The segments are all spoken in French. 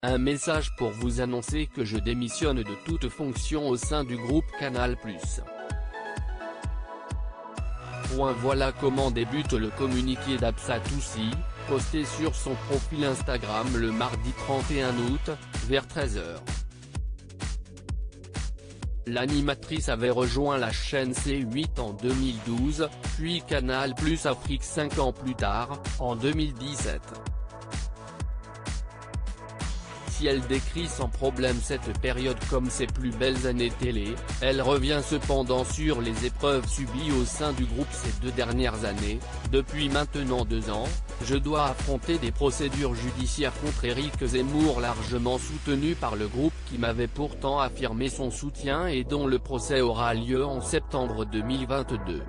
Un message pour vous annoncer que je démissionne de toute fonction au sein du groupe Canal+. Voilà comment débute le communiqué d'Absa Toussi, posté sur son profil Instagram le mardi 31 août, vers 13h. L'animatrice avait rejoint la chaîne C8 en 2012, puis Canal+ Afrique 5 ans plus tard, en 2017. Si elle décrit sans problème cette période comme ses plus belles années télé, elle revient cependant sur les épreuves subies au sein du groupe ces 2 dernières années. Depuis maintenant 2 ans, je dois affronter des procédures judiciaires contre Éric Zemmour, largement soutenu par le groupe qui m'avait pourtant affirmé son soutien et dont le procès aura lieu en septembre 2022.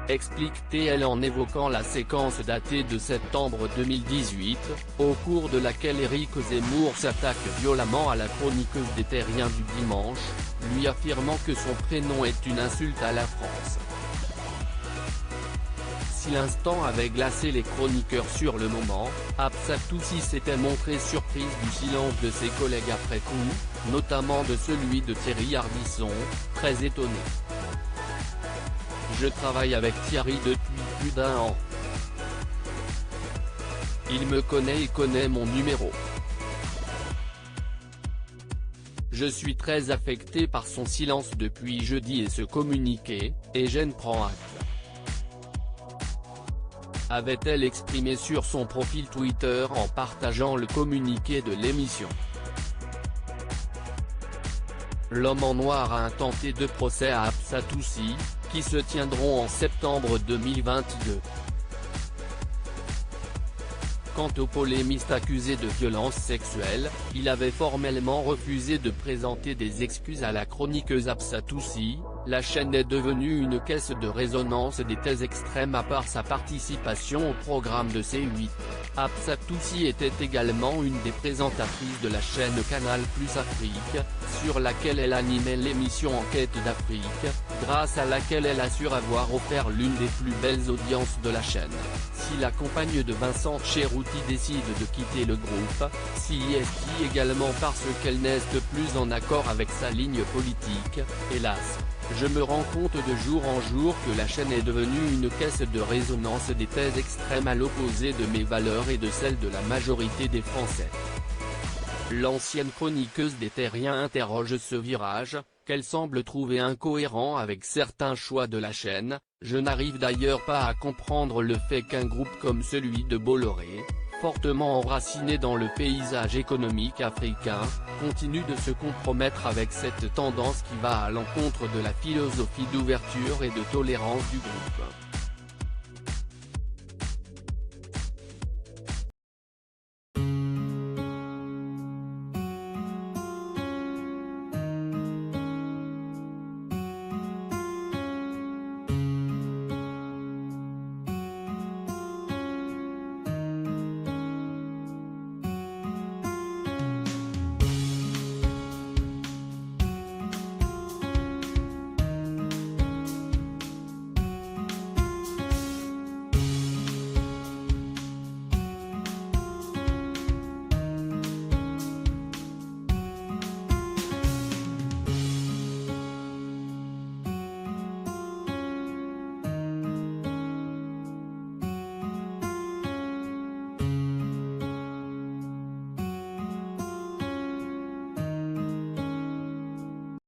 Explique-t-elle en évoquant la séquence datée de septembre 2018, au cours de laquelle Éric Zemmour s'attaque violemment à la chroniqueuse des Terriens du dimanche, lui affirmant que son prénom est une insulte à la France. Si l'instant avait glacé les chroniqueurs sur le moment, Absa Toussi s'était montrée surprise du silence de ses collègues après coup, notamment de celui de Thierry Ardisson, très étonné. Je travaille avec Thierry depuis plus d'1 an. Il me connaît et connaît mon numéro. Je suis très affecté par son silence depuis jeudi et ce communiqué, et j'en prends acte. Avait-elle exprimé sur son profil Twitter en partageant le communiqué de l'émission. L'homme en noir a intenté 2 procès à Absa Toussi, qui se tiendront en septembre 2022. Quant au polémiste accusé de violence sexuelle, il avait formellement refusé de présenter des excuses à la chroniqueuse Absa Toussi. La chaîne est devenue une caisse de résonance des thèses extrêmes à part sa participation au programme de C8. Absa Toussi était également une des présentatrices de la chaîne Canal+ Afrique, sur laquelle elle animait l'émission Enquête d'Afrique, grâce à laquelle elle assure avoir offert l'une des plus belles audiences de la chaîne. Si la compagne de Vincent Cherouti décide de quitter le groupe, si est également parce qu'elle n'est plus en accord avec sa ligne politique, hélas. Je me rends compte de jour en jour que la chaîne est devenue une caisse de résonance des thèses extrêmes à l'opposé de mes valeurs et de celles de la majorité des Français. L'ancienne chroniqueuse des Terriens interroge ce virage, qu'elle semble trouver incohérent avec certains choix de la chaîne. Je n'arrive d'ailleurs pas à comprendre le fait qu'un groupe comme celui de Bolloré, fortement enraciné dans le paysage économique africain, continue de se compromettre avec cette tendance qui va à l'encontre de la philosophie d'ouverture et de tolérance du groupe.